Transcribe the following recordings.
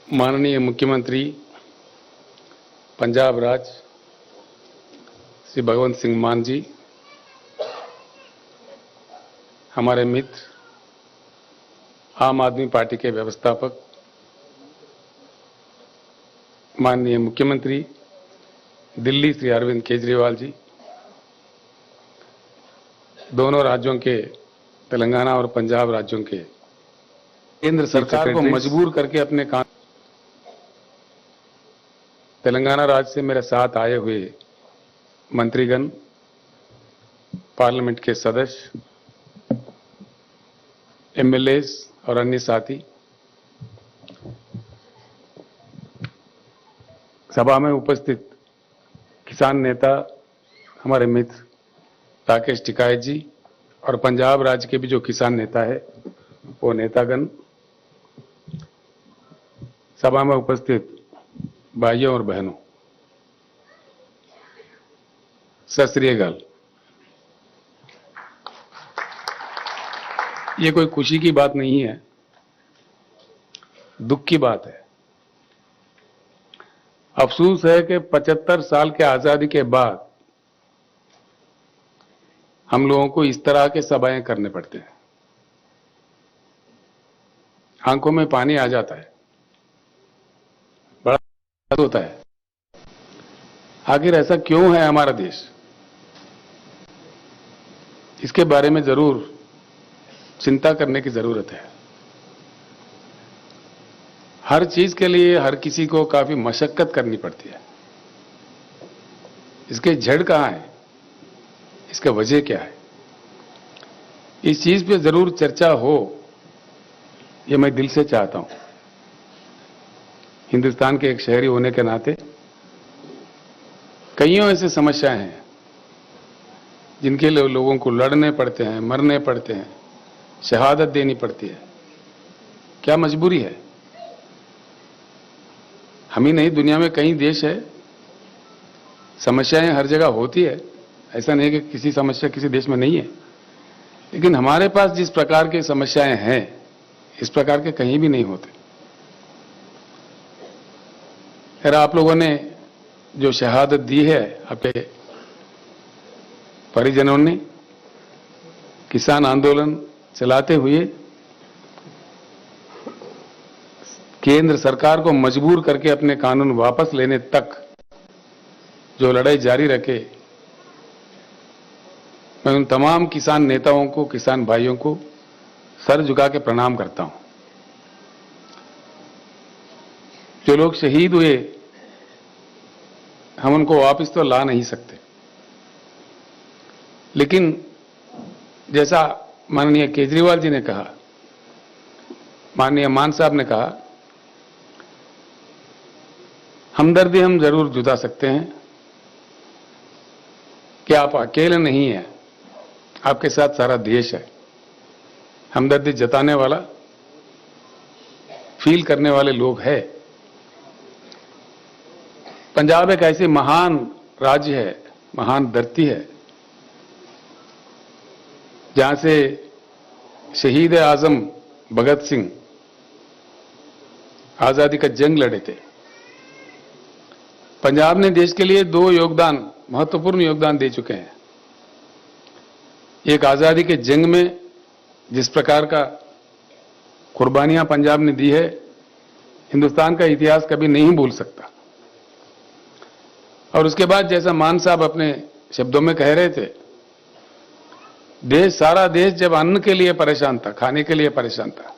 माननीय मुख्यमंत्री पंजाब राज्य श्री भगवंत सिंह मान जी, हमारे मित्र आम आदमी पार्टी के व्यवस्थापक माननीय मुख्यमंत्री दिल्ली श्री अरविंद केजरीवाल जी, दोनों राज्यों के तेलंगाना और पंजाब राज्यों के केंद्र सरकार को मजबूर करके अपने काम, तेलंगाना राज्य से मेरे साथ आए हुए मंत्रीगण, पार्लियामेंट के सदस्य, एमएलएस और अन्य साथी, सभा में उपस्थित किसान नेता हमारे मित्र राकेश टिकायत जी और पंजाब राज्य के भी जो किसान नेता है वो नेतागण, सभा में उपस्थित भाइयों और बहनों, सत श्री अकाल। ये कोई खुशी की बात नहीं है, दुख की बात है। अफसोस है कि 75 साल के आजादी के बाद हम लोगों को इस तरह के सभाएं करने पड़ते हैं। आंखों में पानी आ जाता है, बड़ा होता है। आखिर ऐसा क्यों है हमारा देश? इसके बारे में जरूर चिंता करने की जरूरत है। हर चीज के लिए हर किसी को काफी मशक्कत करनी पड़ती है। इसके जड़ कहां है? इसका वजह क्या है? इस चीज पे जरूर चर्चा हो, ये मैं दिल से चाहता हूं। हिंदुस्तान के एक शहरी होने के नाते कईयों ऐसी समस्याएं हैं जिनके लिए लोगों को लड़ने पड़ते हैं, मरने पड़ते हैं, शहादत देनी पड़ती है। क्या मजबूरी है? हम ही नहीं, दुनिया में कई देश है, समस्याएं हर जगह होती है। ऐसा नहीं है कि किसी समस्या किसी देश में नहीं है, लेकिन हमारे पास जिस प्रकार की समस्याएं हैं इस प्रकार के कहीं भी नहीं होते। खैर, आप लोगों ने जो शहादत दी है, आपके परिजनों ने किसान आंदोलन चलाते हुए केंद्र सरकार को मजबूर करके अपने कानून वापस लेने तक जो लड़ाई जारी रखे, मैं उन तमाम किसान नेताओं को, किसान भाइयों को सर झुका के प्रणाम करता हूं। जो लोग शहीद हुए, हम उनको वापस तो ला नहीं सकते, लेकिन जैसा माननीय केजरीवाल जी ने कहा, माननीय मान साहब ने कहा, हमदर्दी हम जरूर जुटा सकते हैं कि आप अकेले नहीं हैं, आपके साथ सारा देश है। हमदर्दी जताने वाला, फील करने वाले लोग हैं। पंजाब एक ऐसी महान राज्य है, महान धरती है, जहां से शहीद आजम भगत सिंह आजादी का जंग लड़े थे। पंजाब ने देश के लिए 2 योगदान, महत्वपूर्ण योगदान दे चुके हैं। एक आजादी के जंग में जिस प्रकार का कुर्बानियां पंजाब ने दी है, हिंदुस्तान का इतिहास कभी नहीं भूल सकता। और उसके बाद जैसा मान साहब अपने शब्दों में कह रहे थे, देश, सारा देश जब अन्न के लिए परेशान था, खाने के लिए परेशान था,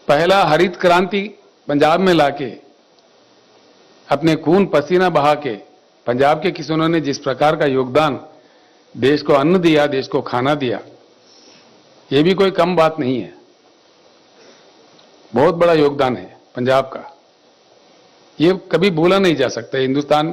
पहला हरित क्रांति पंजाब में लाके अपने खून पसीना बहा के पंजाब के किसानों ने जिस प्रकार का योगदान देश को अन्न दिया, देश को खाना दिया, यह भी कोई कम बात नहीं है। बहुत बड़ा योगदान है पंजाब का, यह कभी भूला नहीं जा सकता। हिंदुस्तान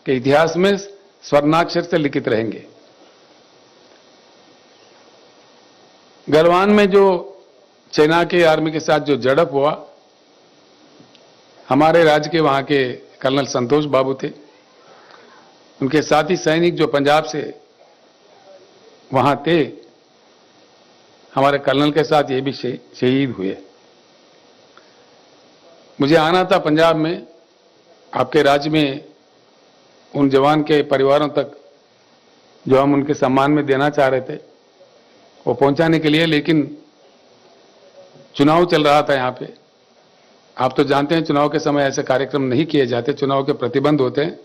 के इतिहास में स्वर्णाक्षर से लिखित रहेंगे। गलवान में जो सेना के आर्मी के साथ जो झड़प हुआ, हमारे राज्य के वहां के कर्नल संतोष बाबू थे, उनके साथी सैनिक जो पंजाब से वहां थे, हमारे कर्नल के साथ ये भी शहीद हुए। मुझे आना था पंजाब में, आपके राज्य में उन जवान के परिवारों तक जो हम उनके सम्मान में देना चाह रहे थे वो पहुंचाने के लिए, लेकिन चुनाव चल रहा था यहाँ पे। आप तो जानते हैं चुनाव के समय ऐसे कार्यक्रम नहीं किए जाते, चुनाव के प्रतिबंध होते हैं,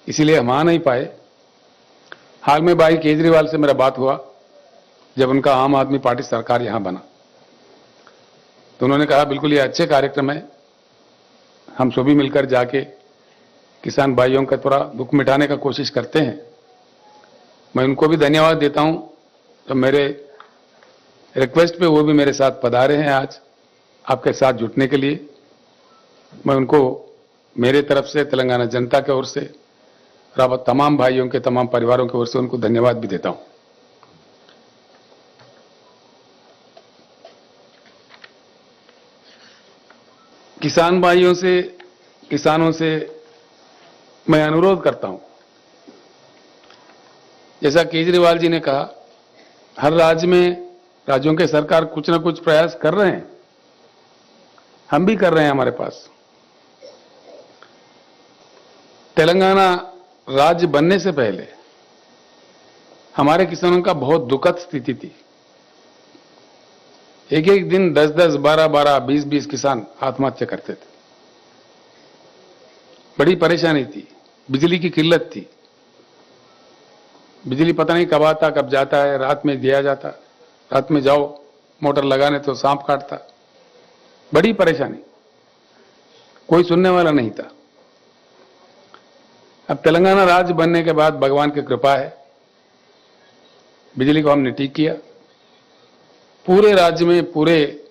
इसीलिए हम आ नहीं पाए। हाल में भाई केजरीवाल से मेरा बात हुआ जब उनका आम आदमी पार्टी सरकार यहां बना, तो उन्होंने कहा बिल्कुल ये अच्छे कार्यक्रम है, हम सभी मिलकर जाके किसान भाइयों का थोड़ा दुख मिटाने का कोशिश करते हैं। मैं उनको भी धन्यवाद देता हूं, तो मेरे रिक्वेस्ट पे वो भी मेरे साथ पधारे हैं आज आपके साथ जुटने के लिए। मैं उनको मेरे तरफ से, तेलंगाना जनता की ओर से और तमाम भाइयों के, तमाम परिवारों की ओर से उनको धन्यवाद भी देता हूं। किसान भाइयों से, किसानों से मैं अनुरोध करता हूं, जैसा केजरीवाल जी ने कहा, हर राज्य में राज्यों के सरकार कुछ ना कुछ प्रयास कर रहे हैं, हम भी कर रहे हैं। हमारे पास तेलंगाना राज्य बनने से पहले हमारे किसानों का बहुत दुखद स्थिति थी। एक एक दिन 10-10, 12-12, 20-20 किसान आत्महत्या करते थे। बड़ी परेशानी थी, बिजली की किल्लत थी, बिजली पता नहीं कब आता कब जाता है, रात में दिया जाता, रात में जाओ मोटर लगाने तो सांप काटता, बड़ी परेशानी, कोई सुनने वाला नहीं था। अब तेलंगाना राज्य बनने के बाद भगवान की कृपा है, बिजली को हमने ठीक किया। पूरे राज्य में, पूरे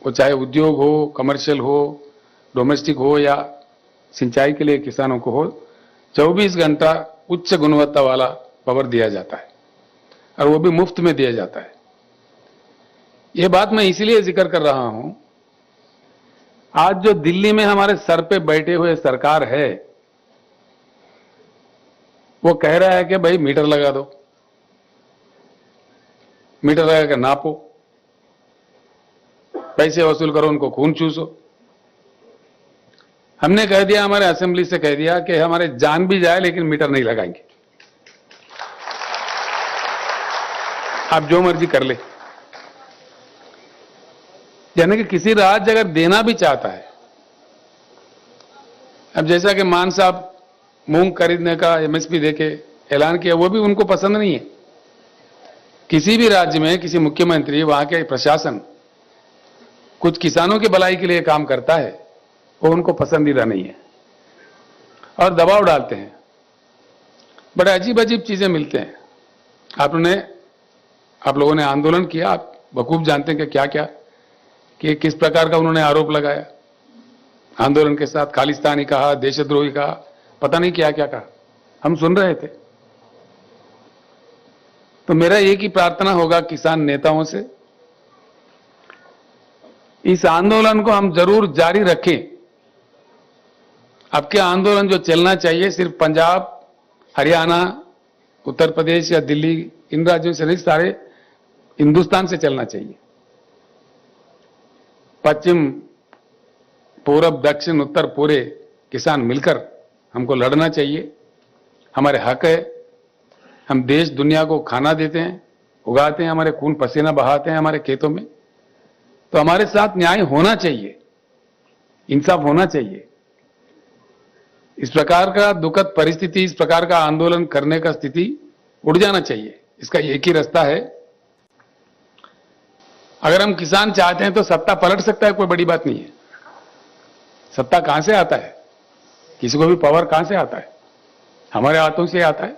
वो चाहे उद्योग हो, कमर्शियल हो, डोमेस्टिक हो या सिंचाई के लिए किसानों को हो, 24 घंटा उच्च गुणवत्ता वाला पावर दिया जाता है और वो भी मुफ्त में दिया जाता है। ये बात मैं इसलिए जिक्र कर रहा हूं, आज जो दिल्ली में हमारे सर पे बैठे हुए सरकार है, वो कह रहा है कि भाई मीटर लगा दो, मीटर लगा कर नापो, पैसे वसूल करो, उनको खून चूसो। हमने कह दिया, हमारे असेंबली से कह दिया कि हमारे जान भी जाए लेकिन मीटर नहीं लगाएंगे, आप जो मर्जी कर ले। यानी कि किसी राज्य अगर देना भी चाहता है, अब जैसा कि मान साहब मूंग खरीदने का एमएसपी देके ऐलान किया, वो भी उनको पसंद नहीं है। किसी भी राज्य में किसी मुख्यमंत्री, वहां के प्रशासन कुछ किसानों की भलाई के लिए काम करता है, वो उनको पसंदीदा नहीं है और दबाव डालते हैं। बड़े अजीब अजीब चीजें मिलते हैं। आप लोगों ने आंदोलन किया, आप बखूब जानते हैं कि क्या क्या, कि किस प्रकार का उन्होंने आरोप लगाया। आंदोलन के साथ खालिस्तानी कहा, देशद्रोही कहा, पता नहीं क्या क्या कहा, हम सुन रहे थे। तो मेरा एक ही प्रार्थना होगा किसान नेताओं से, इस आंदोलन को हम जरूर जारी रखें। आपके आंदोलन जो चलना चाहिए सिर्फ पंजाब, हरियाणा, उत्तर प्रदेश या दिल्ली, इन राज्यों से नहीं, सारे हिंदुस्तान से चलना चाहिए। पश्चिम, पूरब, दक्षिण, उत्तर, पूरे किसान मिलकर हमको लड़ना चाहिए। हमारे हक है, हम देश दुनिया को खाना देते हैं, उगाते हैं, हमारे खून पसीना बहाते हैं हमारे खेतों में, तो हमारे साथ न्याय होना चाहिए, इंसाफ होना चाहिए। इस प्रकार का दुखद परिस्थिति, इस प्रकार का आंदोलन करने का स्थिति उड़ जाना चाहिए। इसका एक ही रास्ता है, अगर हम किसान चाहते हैं तो सत्ता पलट सकता है, कोई बड़ी बात नहीं है। सत्ता कहां से आता है, किसी को भी पावर कहां से आता है, हमारे हाथों से आता है।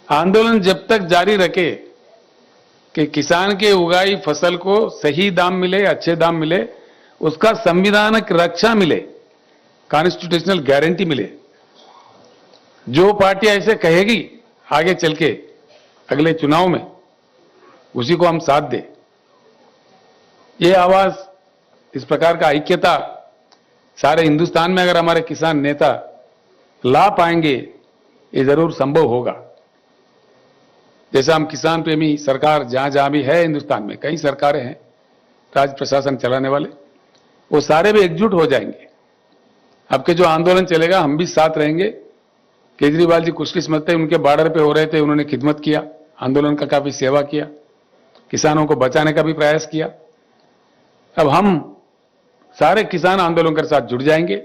आंदोलन जब तक जारी रखे कि किसान के उगाई फसल को सही दाम मिले, अच्छे दाम मिले, उसका संविधानिक रक्षा मिले, कॉन्स्टिट्यूशनल गारंटी मिले। जो पार्टी ऐसे कहेगी आगे चल के अगले चुनाव में, उसी को हम साथ दें। ये आवाज, इस प्रकार का ऐक्यता सारे हिंदुस्तान में अगर हमारे किसान नेता ला पाएंगे, ये जरूर संभव होगा। जैसा हम किसान प्रेमी सरकार जहां जहां भी है हिंदुस्तान में, कई सरकारें हैं राज्य प्रशासन चलाने वाले, वो सारे भी एकजुट हो जाएंगे। आपके जो आंदोलन चलेगा हम भी साथ रहेंगे। केजरीवाल जी खुशकिस्मत थे, उनके बॉर्डर पे हो रहे थे, उन्होंने खिदमत किया, आंदोलन का काफी सेवा किया, किसानों को बचाने का भी प्रयास किया। अब हम सारे किसान आंदोलन के साथ जुड़ जाएंगे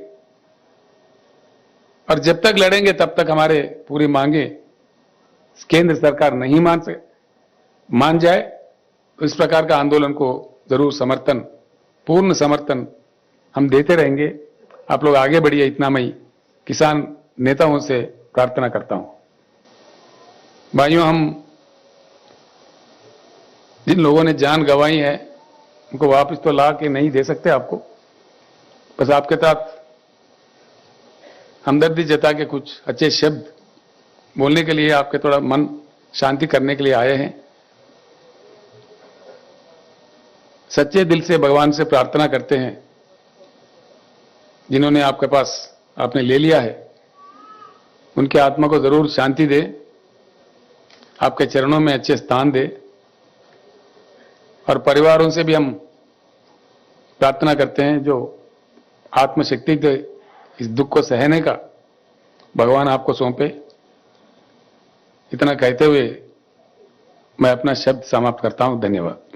और जब तक लड़ेंगे तब तक हमारे पूरी मांगे केंद्र सरकार नहीं मान जाए तो इस प्रकार का आंदोलन को जरूर समर्थन, पूर्ण समर्थन हम देते रहेंगे। आप लोग आगे बढ़िए, इतना मैं किसान नेताओं से प्रार्थना करता हूं। भाइयों, हम जिन लोगों ने जान गंवाई है उनको वापस तो ला के नहीं दे सकते आपको, बस आपके साथ हमदर्दी जता के कुछ अच्छे शब्द बोलने के लिए, आपके थोड़ा मन शांति करने के लिए आए हैं। सच्चे दिल से भगवान से प्रार्थना करते हैं, जिन्होंने आपके पास आपने ले लिया है उनके आत्मा को जरूर शांति दे, आपके चरणों में अच्छे स्थान दे। और परिवारों से भी हम प्रार्थना करते हैं, जो आत्मशक्ति दे इस दुख को सहने का भगवान आपको सौंपे। इतना कहते हुए मैं अपना शब्द समाप्त करता हूं। धन्यवाद।